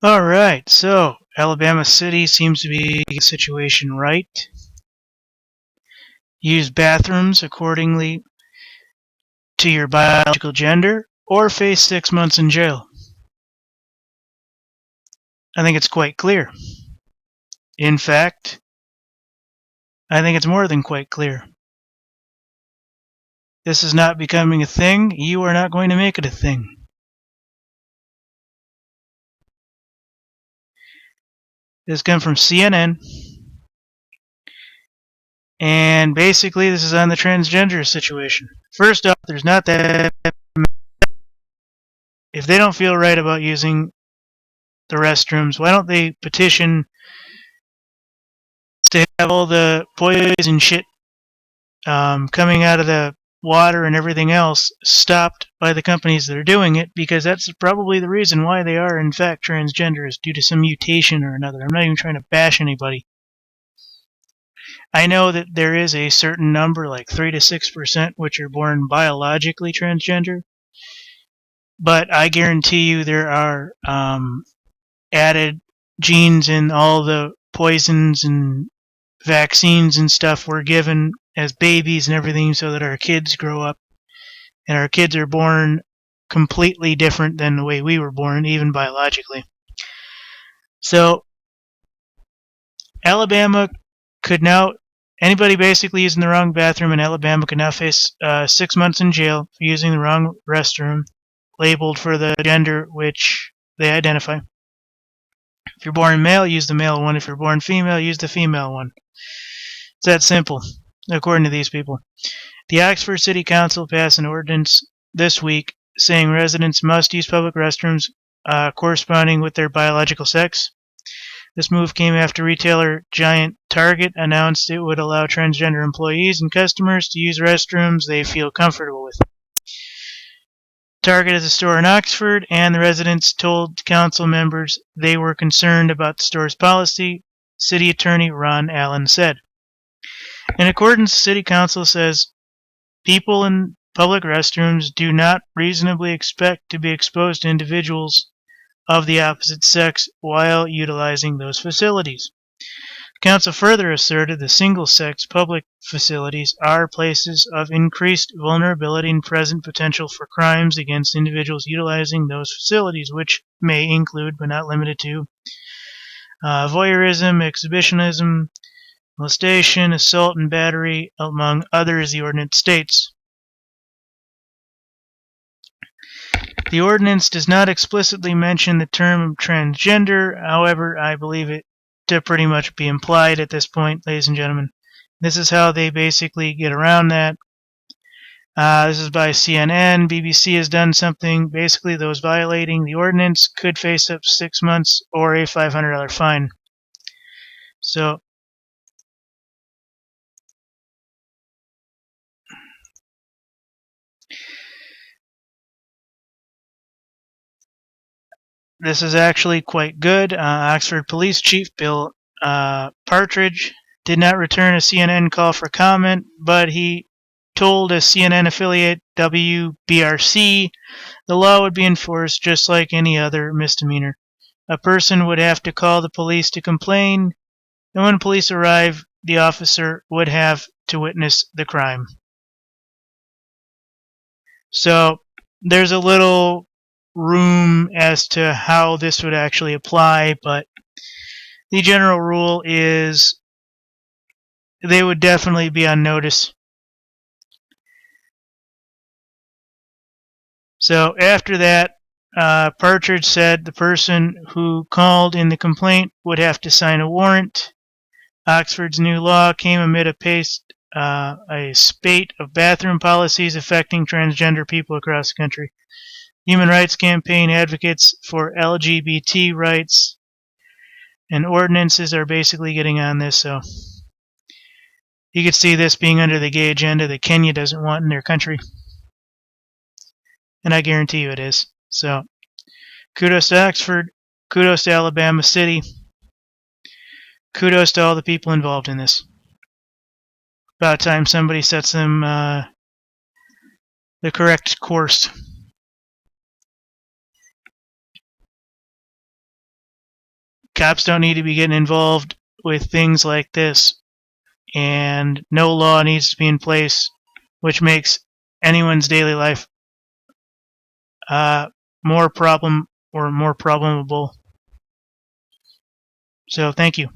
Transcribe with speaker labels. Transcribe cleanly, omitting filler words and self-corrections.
Speaker 1: Alright, so Alabama City seems to be getting the situation right. Use bathrooms accordingly to your biological gender or face 6 months in jail. I think it's quite clear. In fact, I think it's more than quite clear. This is not becoming a thing. You are not going to make it a thing. This comes from CNN. And basically, this is on the transgender situation. First off, there's not that. If they don't feel right about using the restrooms, why don't they petition to have all the poison shit coming out of the water and everything else stopped by the companies that are doing it, because that's probably the reason why they are in fact transgender, is due to some mutation or another. I'm not even trying to bash anybody. I know that there is a certain number, like 3 to 6%, which are born biologically transgender, but I guarantee you there are added genes in all the poisons and vaccines and stuff we're given as babies and everything, so that our kids grow up and our kids are born completely different than the way we were born, even biologically. So Alabama could now, anybody basically using the wrong bathroom in Alabama could now face 6 months in jail for using the wrong restroom labeled for the gender which they identify. If you're born male, use the male one. If you're born female, use the female one. It's that simple, according to these people. The Oxford City Council passed an ordinance this week saying residents must use public restrooms corresponding with their biological sex. This move came after retailer giant Target announced it would allow transgender employees and customers to use restrooms they feel comfortable with. Target is a store in Oxford, and the residents told council members they were concerned about the store's policy, City Attorney Ron Allen said. In accordance, City Council says people in public restrooms do not reasonably expect to be exposed to individuals of the opposite sex while utilizing those facilities. Council further asserted the single-sex public facilities are places of increased vulnerability and present potential for crimes against individuals utilizing those facilities, which may include, but not limited to, voyeurism, exhibitionism, molestation, assault, and battery, among others, the ordinance states. The ordinance does not explicitly mention the term transgender, however, I believe it to pretty much be implied at this point, ladies and gentlemen. This is how they basically get around that. This is by CNN. BBC has done something. Basically, those violating the ordinance could face up 6 months or a $500 fine. So, this is actually quite good. Oxford Police Chief Bill Partridge did not return a CNN call for comment, but he told a CNN affiliate, WBRC, the law would be enforced just like any other misdemeanor. A person would have to call the police to complain, and when police arrive, the officer would have to witness the crime. So there's a little room as to how this would actually apply, but the general rule is they would definitely be on notice. So after that, Partridge said the person who called in the complaint would have to sign a warrant. Oxford's new law came amid a spate of bathroom policies affecting transgender people across the country. Human Rights Campaign advocates for LGBT rights and ordinances are basically getting on this, so you could see this being under the gay agenda that Kenya doesn't want in their country. And I guarantee you it is. So, kudos to Oxford, kudos to Alabama City, kudos to all the people involved in this. About time somebody sets them the correct course. cops don't need to be getting involved with things like this, and no law needs to be in place which makes anyone's daily life more problemable. So thank you.